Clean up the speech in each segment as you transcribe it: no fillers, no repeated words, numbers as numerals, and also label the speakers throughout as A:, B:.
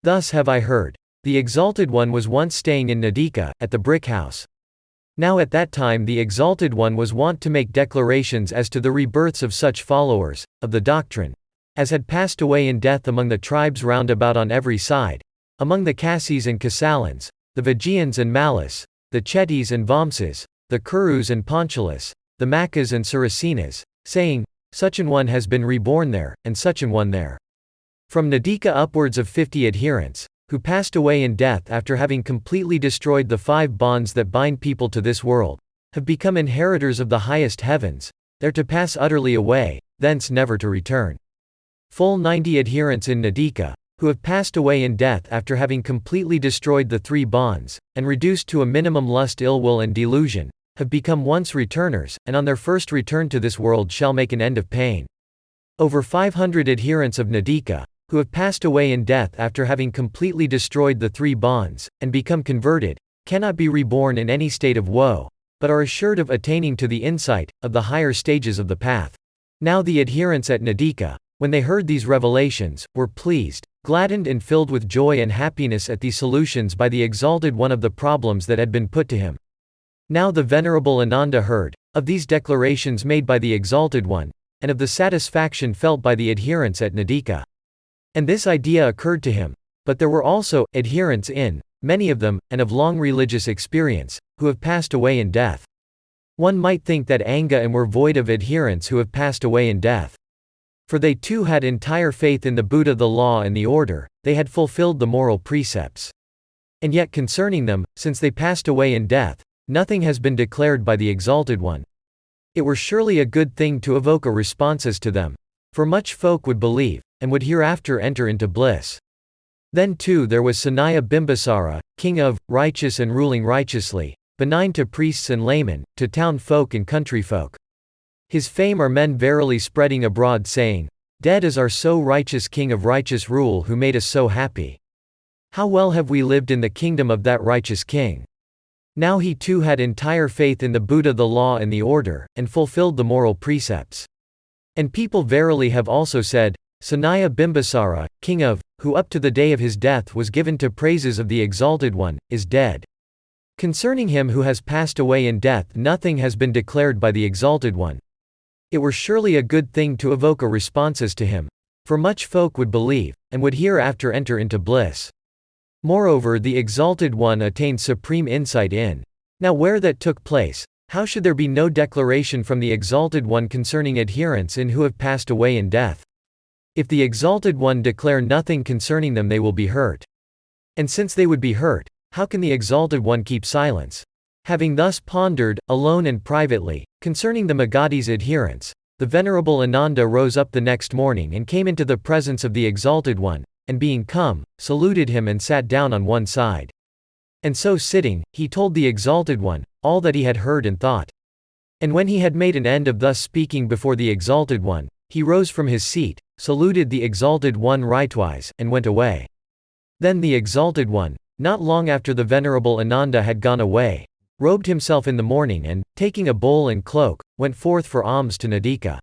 A: Thus have I heard. The Exalted One was once staying in Nadika, at the brick house. Now at that time the Exalted One was wont to make declarations as to the rebirths of such followers, of the doctrine, as had passed away in death among the tribes round about on every side, among the Kassis and Kasalans, the Vijayan and Malas, the Chetis and Vamsas, the Kurus and Panchalas, the Makas and Sarasenas, saying, such an one has been reborn there, and such an one there. From Nadika upwards of 50 adherents, who passed away in death after having completely destroyed the 5 bonds that bind people to this world, have become inheritors of the highest heavens, there to pass utterly away, thence never to return. Full 90 adherents in Nadika, who have passed away in death after having completely destroyed the 3 bonds, and reduced to a minimum lust, ill will and delusion, have become once returners, and on their first return to this world shall make an end of pain. Over 500 adherents of Nadika, who have passed away in death after having completely destroyed the 3 bonds, and become converted, cannot be reborn in any state of woe, but are assured of attaining to the insight of the higher stages of the path. Now the adherents at Nadika, when they heard these revelations, were pleased, gladdened and filled with joy and happiness at these solutions by the Exalted One of the problems that had been put to him. Now the Venerable Ananda heard of these declarations made by the Exalted One, and of the satisfaction felt by the adherents at Nadika. And this idea occurred to him, but there were also adherents in, many of them, and of long religious experience, who have passed away in death. One might think that Anga and were void of adherents who have passed away in death. For they too had entire faith in the Buddha, the law and the order, they had fulfilled the moral precepts. And yet concerning them, since they passed away in death, nothing has been declared by the Exalted One. It were surely a good thing to evoke a responses to them, for much folk would believe, and would hereafter enter into bliss. Then too there was Sanaya Bimbasara, king of, righteous and ruling righteously, benign to priests and laymen, to town folk and country folk. His fame are men verily spreading abroad, saying, dead is our so righteous king of righteous rule who made us so happy. How well have we lived in the kingdom of that righteous king. Now he too had entire faith in the Buddha, the law and the order, and fulfilled the moral precepts. And people verily have also said, Sanaya Bimbasara, king of, who up to the day of his death was given to praises of the Exalted One, is dead. Concerning him who has passed away in death nothing has been declared by the Exalted One. It were surely a good thing to evoke a responses to him, for much folk would believe, and would hereafter enter into bliss. Moreover the Exalted One attained supreme insight in. Now where that took place, how should there be no declaration from the Exalted One concerning adherents in who have passed away in death? If the Exalted One declare nothing concerning them they will be hurt. And since they would be hurt, how can the Exalted One keep silence? Having thus pondered, alone and privately, concerning the Magadhi's adherents, the Venerable Ananda rose up the next morning and came into the presence of the Exalted One, and being come, saluted him and sat down on one side. And so sitting, he told the Exalted One all that he had heard and thought. And when he had made an end of thus speaking before the Exalted One, he rose from his seat, saluted the Exalted One rightwise, and went away. Then the Exalted One, not long after the Venerable Ananda had gone away, robed himself in the morning and, taking a bowl and cloak, went forth for alms to Nadika.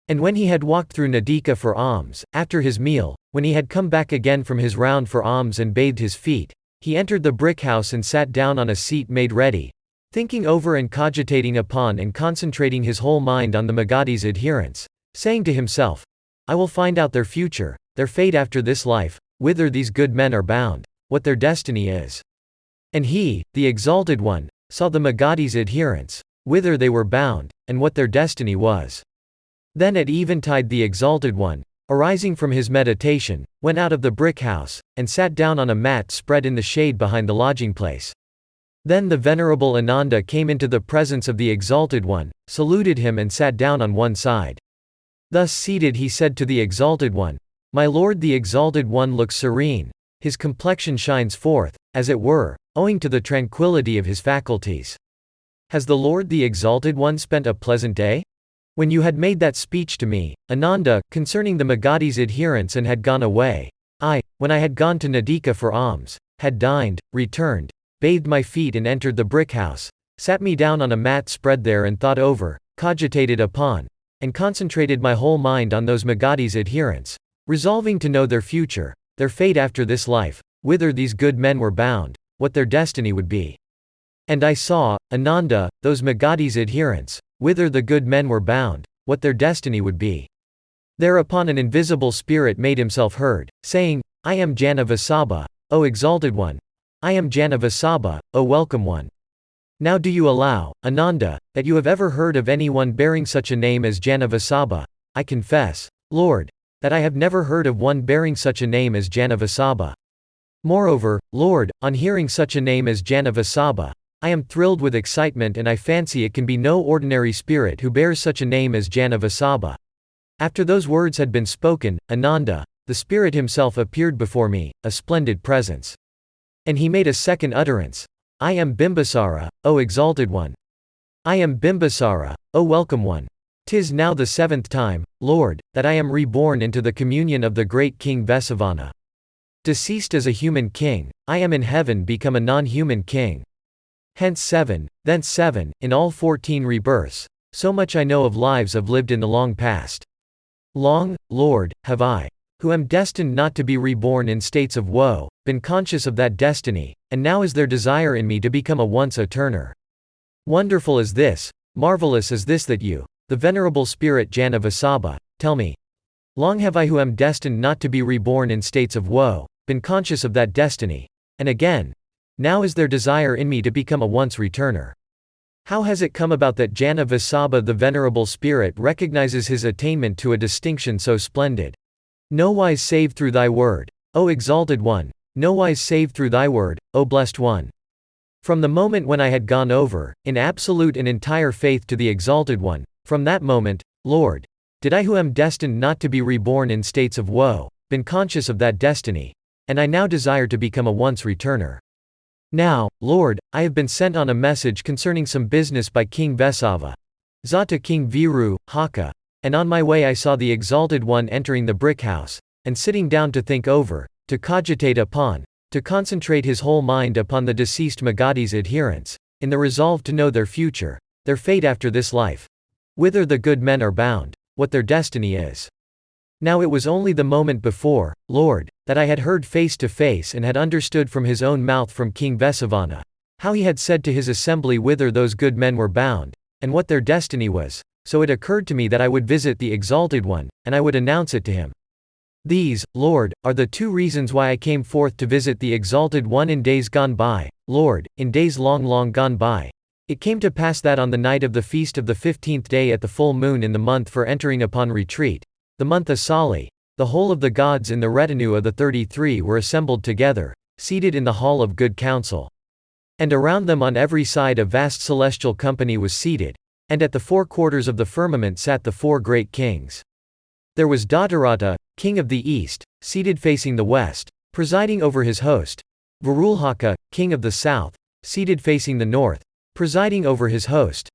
A: And when he had walked through Nadika for alms, after his meal, when he had come back again from his round for alms and bathed his feet, he entered the brick house and sat down on a seat made ready, thinking over and cogitating upon and concentrating his whole mind on the Magadhi's adherents, saying to himself, I will find out their future, their fate after this life, whither these good men are bound, what their destiny is. And he, the Exalted One, saw the Magadhi's adherents, whither they were bound, and what their destiny was. Then at eventide the Exalted One, arising from his meditation, went out of the brick house, and sat down on a mat spread in the shade behind the lodging place. Then the Venerable Ananda came into the presence of the Exalted One, saluted him and sat down on one side. Thus seated he said to the Exalted One, My Lord, the Exalted One looks serene, his complexion shines forth, as it were, owing to the tranquility of his faculties. Has the Lord the Exalted One spent a pleasant day? When you had made that speech to me, Ananda, concerning the Magadhi's adherents and had gone away, I, when I had gone to Nadika for alms, had dined, returned, bathed my feet and entered the brick house, sat me down on a mat spread there and thought over, cogitated upon, and concentrated my whole mind on those Magadhi's adherents, resolving to know their future, their fate after this life, whither these good men were bound, what their destiny would be. And I saw, Ananda, those Magadhi's adherents, whither the good men were bound, what their destiny would be. Thereupon an invisible spirit made himself heard, saying, I am Janavasabha, O exalted one. I am Janavasabha, O welcome one. Now do you allow, Ananda, that you have ever heard of anyone bearing such a name as Janavasabha? I confess, Lord, that I have never heard of one bearing such a name as Janavasabha. Moreover, Lord, on hearing such a name as Janavasabha, I am thrilled with excitement and I fancy it can be no ordinary spirit who bears such a name as Janavasabha. After those words had been spoken, Ananda, the spirit himself appeared before me, a splendid presence. And he made a second utterance. I am Bimbasara, O exalted one. I am Bimbasara, O welcome one. 'Tis now the 7th time, Lord, that I am reborn into the communion of the great King Vesavana. Deceased as a human king, I am in heaven become a non-human king. Hence 7, thence 7, in all 14 rebirths, so much I know of lives I've lived in the long past. Long, Lord, have I, who am destined not to be reborn in states of woe, been conscious of that destiny, and now is there desire in me to become a once-a-turner. Wonderful is this, marvelous is this that you, the venerable spirit Janavasabha, tell me. Long have I who am destined not to be reborn in states of woe, been conscious of that destiny, and again, now is there desire in me to become a once-returner. How has it come about that Janavasabha the venerable spirit recognizes his attainment to a distinction so splendid? Nowise save through thy word, O exalted one, nowise save through thy word, O blessed one. From the moment when I had gone over, in absolute and entire faith to the exalted one, from that moment, Lord, did I who am destined not to be reborn in states of woe, been conscious of that destiny, and I now desire to become a once-returner. Now, Lord, I have been sent on a message concerning some business by King Vesava, Zata King Viru, Haka, and on my way I saw the exalted one entering the brick house, and sitting down to think over, to cogitate upon, to concentrate his whole mind upon the deceased Magadhi's adherents, in the resolve to know their future, their fate after this life, whither the good men are bound, what their destiny is. Now it was only the moment before, Lord, that I had heard face to face and had understood from his own mouth from King Vesavana, how he had said to his assembly whither those good men were bound, and what their destiny was, so it occurred to me that I would visit the exalted one, and I would announce it to him. These, Lord, are the 2 reasons why I came forth to visit the exalted one in days gone by, Lord, in days long long gone by. It came to pass that on the night of the feast of the 15th day at the full moon in the month for entering upon retreat, the month Asali, the whole of the gods in the retinue of the 33 were assembled together, seated in the hall of good counsel. And around them on every side a vast celestial company was seated, and at the 4 quarters of the firmament sat the 4 great kings. There was Datarata, king of the east, seated facing the west, presiding over his host, Varulhaka, king of the south, seated facing the north, presiding over his host,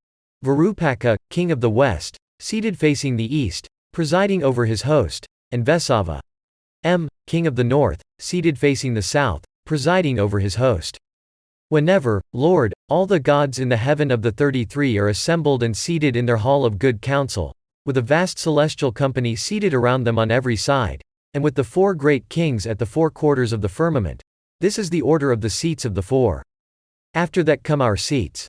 A: Varupaka, king of the west, seated facing the east, presiding over his host, and Vesava, king of the north, seated facing the south, presiding over his host. Whenever, Lord, all the gods in the heaven of the 33 are assembled and seated in their hall of good counsel, with a vast celestial company seated around them on every side, and with the 4 great kings at the 4 quarters of the firmament, this is the order of the seats of the 4. After that come our seats.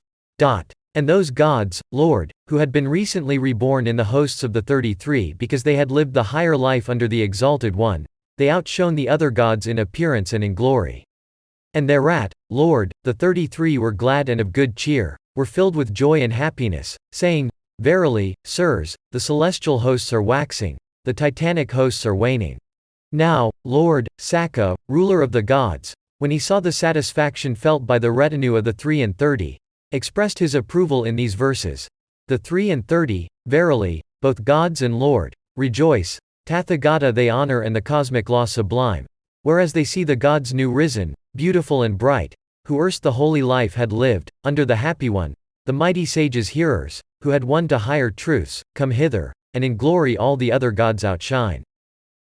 A: And those gods, Lord, who had been recently reborn in the hosts of the 33 because they had lived the higher life under the exalted one, they outshone the other gods in appearance and in glory. And thereat, Lord, the 33 were glad and of good cheer, were filled with joy and happiness, saying, Verily, sirs, the celestial hosts are waxing, the titanic hosts are waning. Now, Lord, Sakka, ruler of the gods, when he saw the satisfaction felt by the retinue of the 3 and 30, expressed his approval in these verses. The 3 and 30, verily, both gods and Lord, rejoice, Tathagata they honor and the cosmic law sublime, whereas they see the gods new risen, beautiful and bright, who erst the holy life had lived, under the happy one, the mighty sages hearers, who had won to higher truths, come hither, and in glory all the other gods outshine.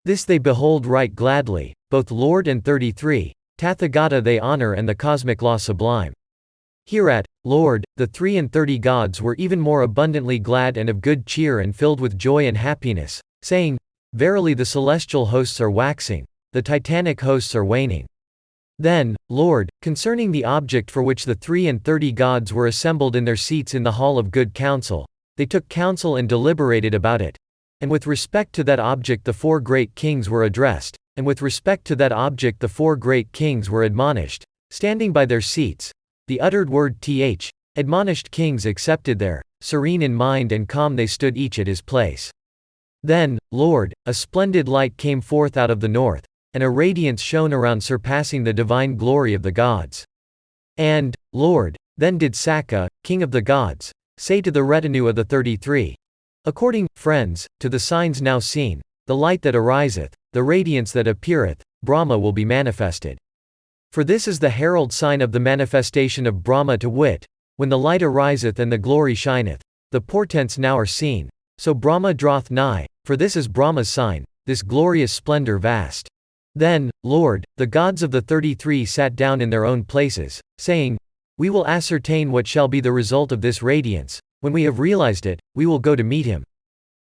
A: This they behold right gladly, both Lord and 33, Tathagata they honor and the cosmic law sublime. Hereat, Lord, the 3 and 30 gods were even more abundantly glad and of good cheer and filled with joy and happiness, saying, Verily the celestial hosts are waxing, the titanic hosts are waning. Then, Lord, concerning the object for which the 33 gods were assembled in their seats in the hall of good counsel, they took counsel and deliberated about it. And with respect to that object the 4 great kings were addressed, and with respect to that object the 4 great kings were admonished, standing by their seats. The uttered word admonished kings accepted there, serene in mind and calm they stood each at his place. Then, Lord, a splendid light came forth out of the north, and a radiance shone around surpassing the divine glory of the gods. And, Lord, then did Sakka, king of the gods, say to the retinue of the 33, according, friends, to the signs now seen, the light that ariseth, the radiance that appeareth, Brahma will be manifested. For this is the herald sign of the manifestation of Brahma, to wit, when the light ariseth and the glory shineth, the portents now are seen, so Brahma draweth nigh, for this is Brahma's sign, this glorious splendor vast. Then, Lord, the gods of the 33 sat down in their own places, saying, we will ascertain what shall be the result of this radiance. When we have realized it, we will go to meet him.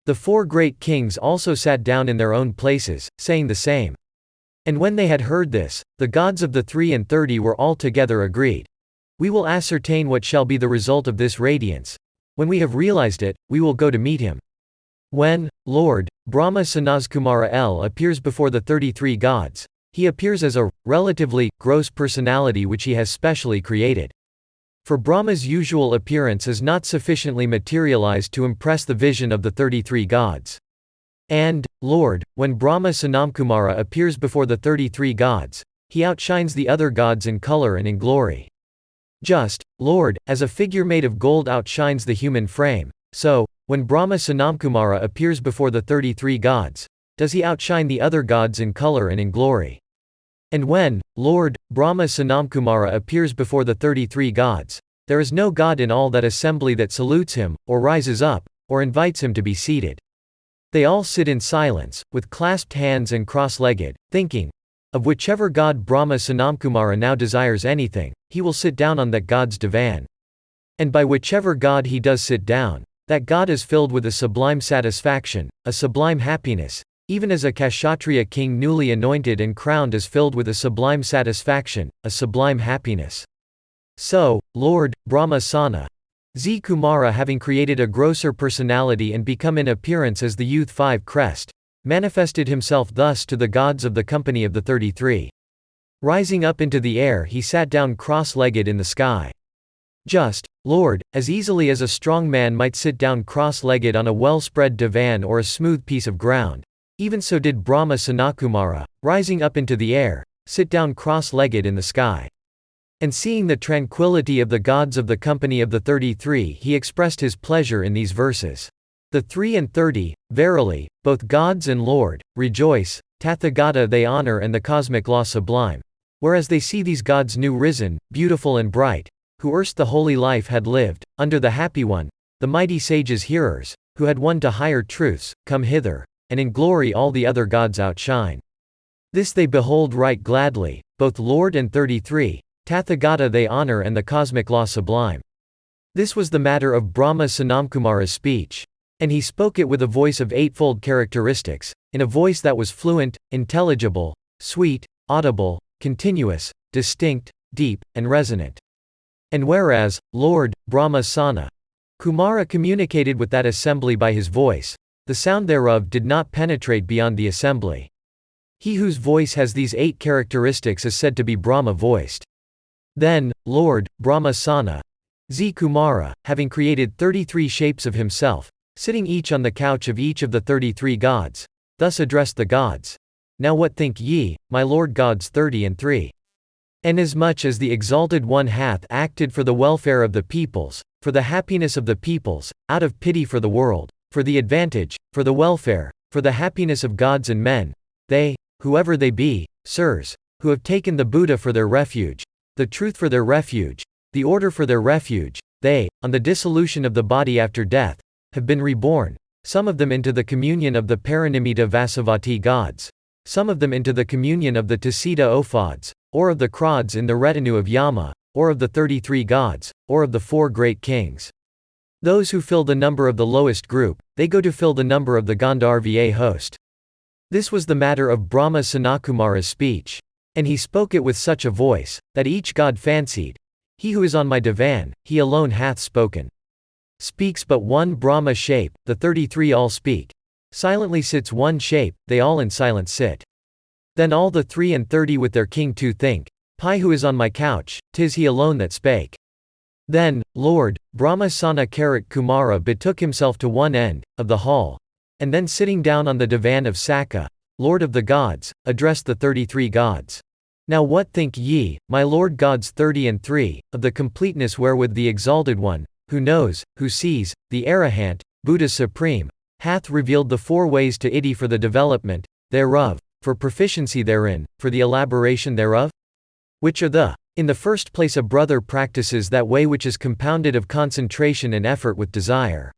A: The 4 great kings also sat down in their own places, saying the same. And when they had heard this, the gods of the 33 were altogether agreed. We will ascertain what shall be the result of this radiance. When we have realized it, we will go to meet him. When, Lord, Brahma Sanaskumara appears before the 33 gods, he appears as a, relatively, gross personality which he has specially created. For Brahma's usual appearance is not sufficiently materialized to impress the vision of the 33 gods. And, Lord, when Brahma Sanamkumara appears before the 33 gods, he outshines the other gods in color and in glory. Just, Lord, as a figure made of gold outshines the human frame, so, when Brahma Sanamkumara appears before the 33 gods, does he outshine the other gods in color and in glory. And when, Lord, Brahma Sanamkumara appears before the 33 gods, there is no god in all that assembly that salutes him, or rises up, or invites him to be seated. They all sit in silence, with clasped hands and cross-legged, thinking, of whichever god Brahma Sanamkumara now desires anything, he will sit down on that god's divan. And by whichever god he does sit down, that god is filled with a sublime satisfaction, a sublime happiness, even as a Kshatriya king newly anointed and crowned is filled with a sublime satisfaction, a sublime happiness. So, Lord, Brahma Sana, Z. Kumara, having created a grosser personality and become in appearance as the youth 5 crest, manifested himself thus to the gods of the company of the 33. Rising up into the air he sat down cross-legged in the sky. Just, Lord, as easily as a strong man might sit down cross-legged on a well-spread divan or a smooth piece of ground, even so did Brahma Sanakumara, rising up into the air, sit down cross-legged in the sky. And seeing the tranquility of the gods of the company of the 33 he expressed his pleasure in these verses. The 33, verily, both gods and Lord, rejoice, Tathagata they honor and the cosmic law sublime. Whereas they see these gods new risen, beautiful and bright, who erst the holy life had lived, under the happy one, the mighty sages hearers, who had won to higher truths, come hither, and in glory all the other gods outshine. This they behold right gladly, both Lord and 33, Tathagata they honor and the cosmic law sublime. This was the matter of Brahma Sanamkumara's speech. And he spoke it with a voice of eightfold characteristics, in a voice that was fluent, intelligible, sweet, audible, continuous, distinct, deep, and resonant. And whereas, Lord, Brahma Sana, Kumara communicated with that assembly by his voice, the sound thereof did not penetrate beyond the assembly. He whose voice has these 8 characteristics is said to be Brahma-voiced. Then, Lord, Brahma Sana, Z. Kumara, having created 33 shapes of himself, sitting each on the couch of each of the 33 gods, thus addressed the gods. Now what think ye, my Lord gods 33? Inasmuch as the Exalted One hath acted for the welfare of the peoples, for the happiness of the peoples, out of pity for the world, for the advantage, for the welfare, for the happiness of gods and men, they, whoever they be, sirs, who have taken the Buddha for their refuge, the truth for their refuge, the order for their refuge, they, on the dissolution of the body after death, have been reborn, some of them into the communion of the Parinimita Vasavati gods, some of them into the communion of the Tasita Ophods, or of the Krods in the retinue of Yama, or of the 33 gods, or of the 4 great kings. Those who fill the number of the lowest group, they go to fill the number of the Gandharva host. This was the matter of Brahma Sanakumara's speech. And he spoke it with such a voice, that each god fancied, he who is on my divan, he alone hath spoken. Speaks but one Brahma shape, the 33 all speak. Silently sits one shape, they all in silence sit. Then all the 33 with their king too think, Pi who is on my couch, 'tis he alone that spake. Then, Lord, Brahma Sana Karat Kumara betook himself to one end of the hall, and then sitting down on the divan of Sakka, Lord of the gods, addressed the 33 gods. Now what think ye, my Lord gods 33, of the completeness wherewith the Exalted One, who knows, who sees, the Arahant, Buddha Supreme, hath revealed the 4 ways to Iti for the development thereof, for proficiency therein, for the elaboration thereof? Which are the, in the first place a brother practices that way which is compounded of concentration and effort with desire.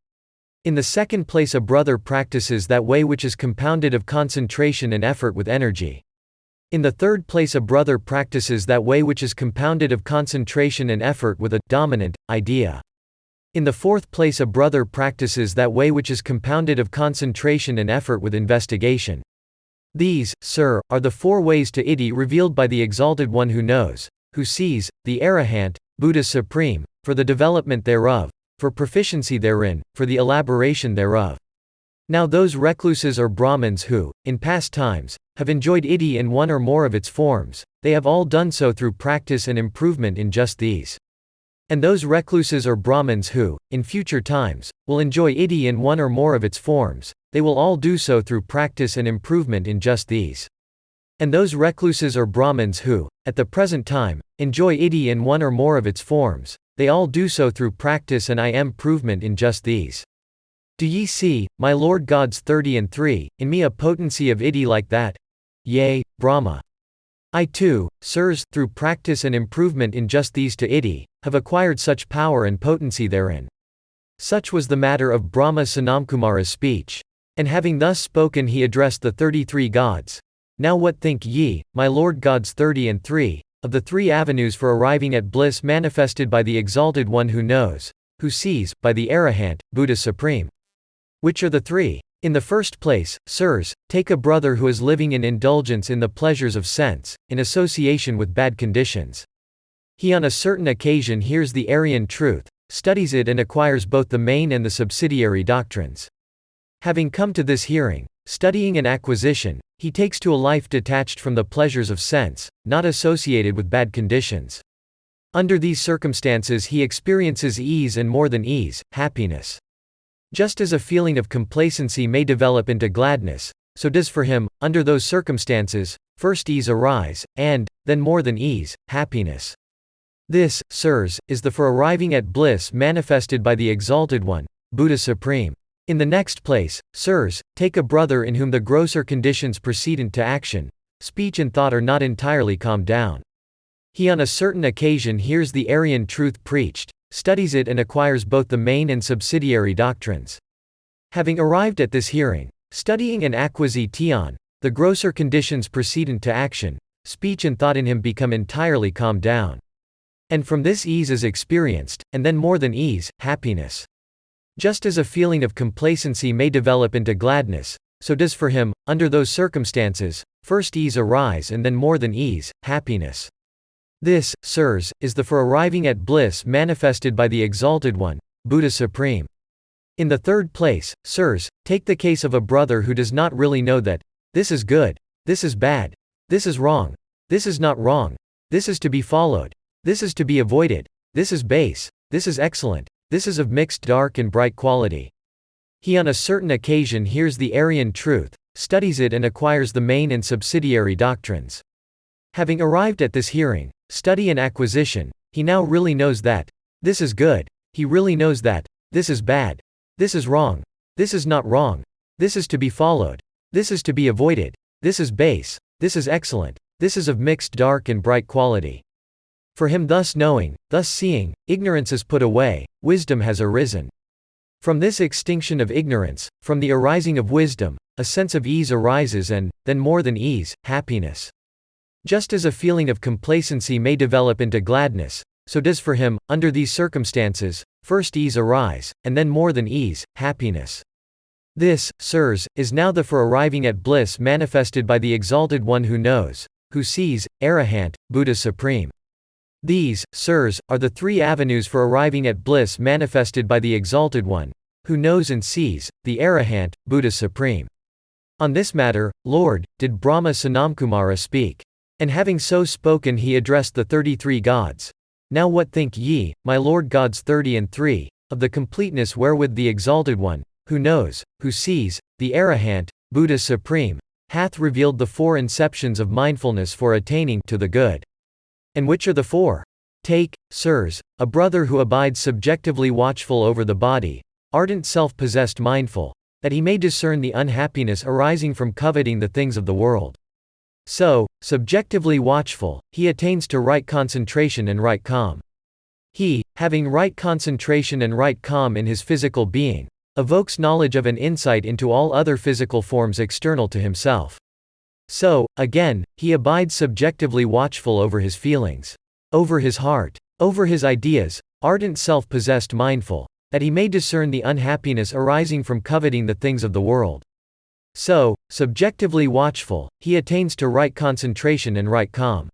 A: In the second place a brother practices that way which is compounded of concentration and effort with energy. In the third place a brother practices that way which is compounded of concentration and effort with a dominant idea. In the fourth place a brother practices that way which is compounded of concentration and effort with investigation. These, sir, are the 4 ways to Iti revealed by the Exalted One who knows, who sees, the Arahant, Buddha Supreme, for the development thereof, for proficiency therein, for the elaboration thereof. Now those recluses or Brahmins who, in past times, have enjoyed Iti in one or more of its forms, they have all done so through practice and improvement in just these. And those recluses or Brahmins who, in future times, will enjoy Iti in one or more of its forms, they will all do so through practice and improvement in just these. And those recluses or Brahmins who, at the present time, enjoy Iti in one or more of its forms, they all do so through practice and improvement in just these. Do ye see, my Lord gods 33, in me a potency of Iti like that? Yea, Brahma. I too, sirs, through practice and improvement in just these to Iti, have acquired such power and potency therein. Such was the matter of Brahma Sanamkumara's speech. And having thus spoken he addressed the 33 gods. Now what think ye, my Lord gods 33, of the 3 avenues for arriving at bliss manifested by the Exalted One who knows, who sees, by the Arahant, Buddha Supreme? Which are the 3? In the first place, sirs, take a brother who is living in indulgence in the pleasures of sense, in association with bad conditions. He on a certain occasion hears the Aryan truth, studies it and acquires both the main and the subsidiary doctrines. Having come to this hearing, studying and acquisition, he takes to a life detached from the pleasures of sense, not associated with bad conditions. Under these circumstances he experiences ease and more than ease, happiness. Just as a feeling of complacency may develop into gladness, so does for him, under those circumstances, first ease arise, and, then more than ease, happiness. This, sirs, is the for arriving at bliss manifested by the Exalted One, Buddha Supreme. In the next place, sirs, take a brother in whom the grosser conditions precedent to action, speech and thought are not entirely calmed down. He on a certain occasion hears the Aryan truth preached, studies it and acquires both the main and subsidiary doctrines. Having arrived at this hearing, studying and acquisition, the grosser conditions precedent to action, speech and thought in him become entirely calmed down. And from this ease is experienced, and then more than ease, happiness. Just as a feeling of complacency may develop into gladness, so does for him, under those circumstances, first ease arise and then more than ease, happiness. This, sirs, is the for arriving at bliss manifested by the Exalted One, Buddha Supreme. In the third place, sirs, take the case of a brother who does not really know that, this is good, this is bad, this is wrong, this is not wrong, this is to be followed, this is to be avoided, this is base, this is excellent, this is of mixed dark and bright quality. He on a certain occasion hears the Aryan truth, studies it and acquires the main and subsidiary doctrines. Having arrived at this hearing, study and acquisition, he now really knows that, this is good, he really knows that, this is bad, this is wrong, this is not wrong, this is to be followed, this is to be avoided, this is base, this is excellent, this is of mixed dark and bright quality. For him thus knowing, thus seeing, ignorance is put away, wisdom has arisen. From this extinction of ignorance, from the arising of wisdom, a sense of ease arises and, then more than ease, happiness. Just as a feeling of complacency may develop into gladness, so does for him, under these circumstances, first ease arise, and then more than ease, happiness. This, sirs, is now the for arriving at bliss manifested by the Exalted One who knows, who sees, Arahant, Buddha Supreme. These, sirs, are the three avenues for arriving at bliss manifested by the Exalted One, who knows and sees, the Arahant, Buddha Supreme. On this matter, Lord, did Brahma Sanamkumara speak. And having so spoken he addressed the 33 gods. Now what think ye, my Lord gods 30 of the completeness wherewith the Exalted One, who knows, who sees, the Arahant, Buddha Supreme, hath revealed the 4 inceptions of mindfulness for attaining to the good. And which are the 4? Take, sirs, a brother who abides subjectively watchful over the body, ardent self-possessed mindful, that he may discern the unhappiness arising from coveting the things of the world. So, subjectively watchful, he attains to right concentration and right calm. He, having right concentration and right calm in his physical being, evokes knowledge of and insight into all other physical forms external to himself. So, again, he abides subjectively watchful over his feelings, over his heart, over his ideas, ardent self-possessed mindful, that he may discern the unhappiness arising from coveting the things of the world. So, subjectively watchful, he attains to right concentration and right calm.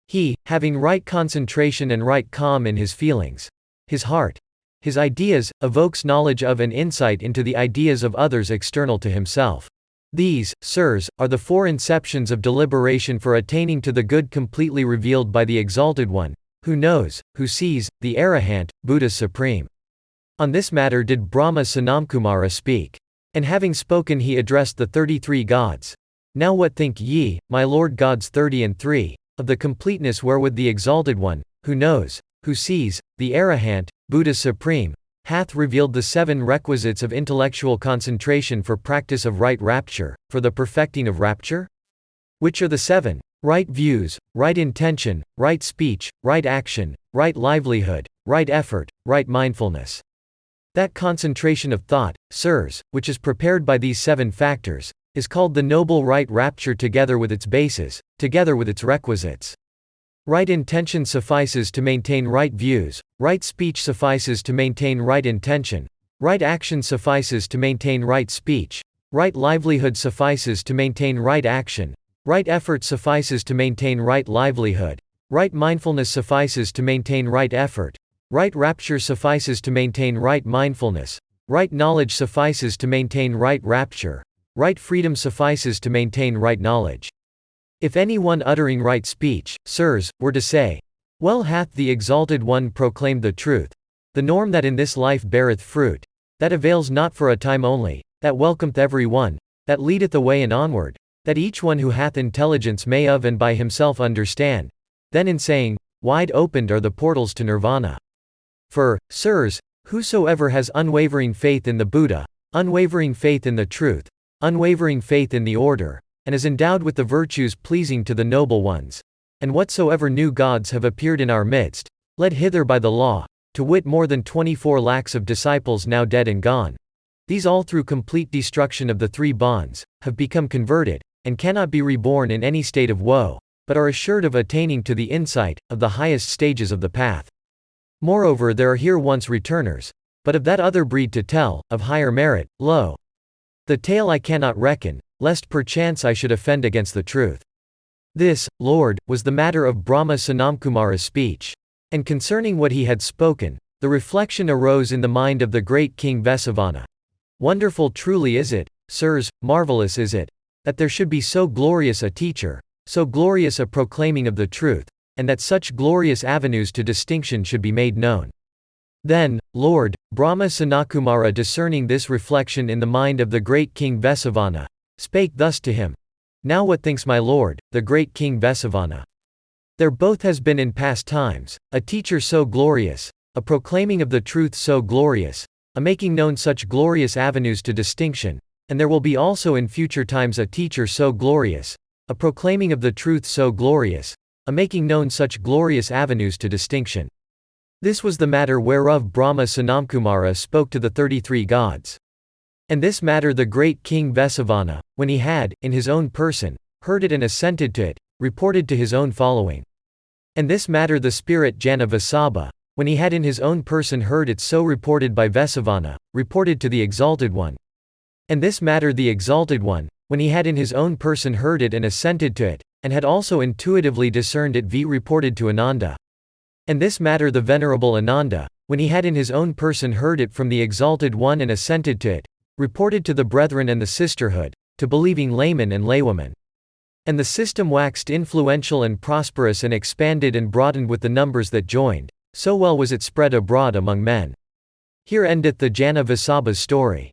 A: He, having right concentration and right calm in his feelings, his heart, his ideas, evokes knowledge of and insight into the ideas of others external to himself. These, sirs, are the 4 inceptions of deliberation for attaining to the good completely revealed by the Exalted One, who knows, who sees, the Arahant, Buddha Supreme. On this matter did Brahma Sanamkumara speak. And having spoken he addressed the 33 gods. Now what think ye, my Lord gods 30 of the completeness wherewith the Exalted One, who knows, who sees, the Arahant, Buddha Supreme, hath revealed the 7 requisites of intellectual concentration for practice of right rapture, for the perfecting of rapture? Which are the 7? Right views, right intention, right speech, right action, right livelihood, right effort, right mindfulness. That concentration of thought, sirs, which is prepared by these 7 factors, is called the noble right rapture together with its bases, together with its requisites. Right intention suffices to maintain right views, right speech suffices to maintain right intention, right action suffices to maintain right speech, right livelihood suffices to maintain right action, right effort suffices to maintain right livelihood, right mindfulness suffices to maintain right effort, right rapture suffices to maintain right mindfulness, right knowledge suffices to maintain right rapture, right freedom suffices to maintain right knowledge. If any one uttering right speech, sirs, were to say, well hath the Exalted One proclaimed the truth, the norm that in this life beareth fruit, that avails not for a time only, that welcometh every one, that leadeth away and onward, that each one who hath intelligence may of and by himself understand, then in saying, wide opened are the portals to nirvana. For, sirs, whosoever has unwavering faith in the Buddha, unwavering faith in the truth, unwavering faith in the order, and is endowed with the virtues pleasing to the noble ones, and whatsoever new gods have appeared in our midst, led hither by the law, to wit more than 24 lakhs of disciples now dead and gone, these all through complete destruction of the 3 bonds, have become converted, and cannot be reborn in any state of woe, but are assured of attaining to the insight of the highest stages of the path. Moreover there are here once returners, but of that other breed to tell, of higher merit, lo! The tale I cannot reckon, lest perchance I should offend against the truth. This, Lord, was the matter of Brahma Sanamkumara's speech. And concerning what he had spoken, the reflection arose in the mind of the great King Vesavana. Wonderful truly is it, sirs, marvelous is it, that there should be so glorious a teacher, so glorious a proclaiming of the truth, and that such glorious avenues to distinction should be made known. Then, Lord, Brahma Sanakumara discerning this reflection in the mind of the great King Vesavana, spake thus to him. Now what thinks my lord, the great King Vesavana? There both has been in past times, a teacher so glorious, a proclaiming of the truth so glorious, a making known such glorious avenues to distinction, and there will be also in future times a teacher so glorious, a proclaiming of the truth so glorious, a making known such glorious avenues to distinction. This was the matter whereof Brahma Sanamkumara spoke to the 33 gods. And this matter the great King Vesavana, when he had, in his own person, heard it and assented to it, reported to his own following. And this matter the spirit Janavasabha, when he had in his own person heard it so reported by Vesavana, reported to the Exalted One. And this matter the Exalted One, when he had in his own person heard it and assented to it, and had also intuitively discerned it reported to Ananda. And this matter the Venerable Ananda, when he had in his own person heard it from the Exalted One and assented to it, reported to the brethren and the sisterhood, to believing laymen and laywomen. And the system waxed influential and prosperous and expanded and broadened with the numbers that joined, so well was it spread abroad among men. Here endeth the Janavasabha's story.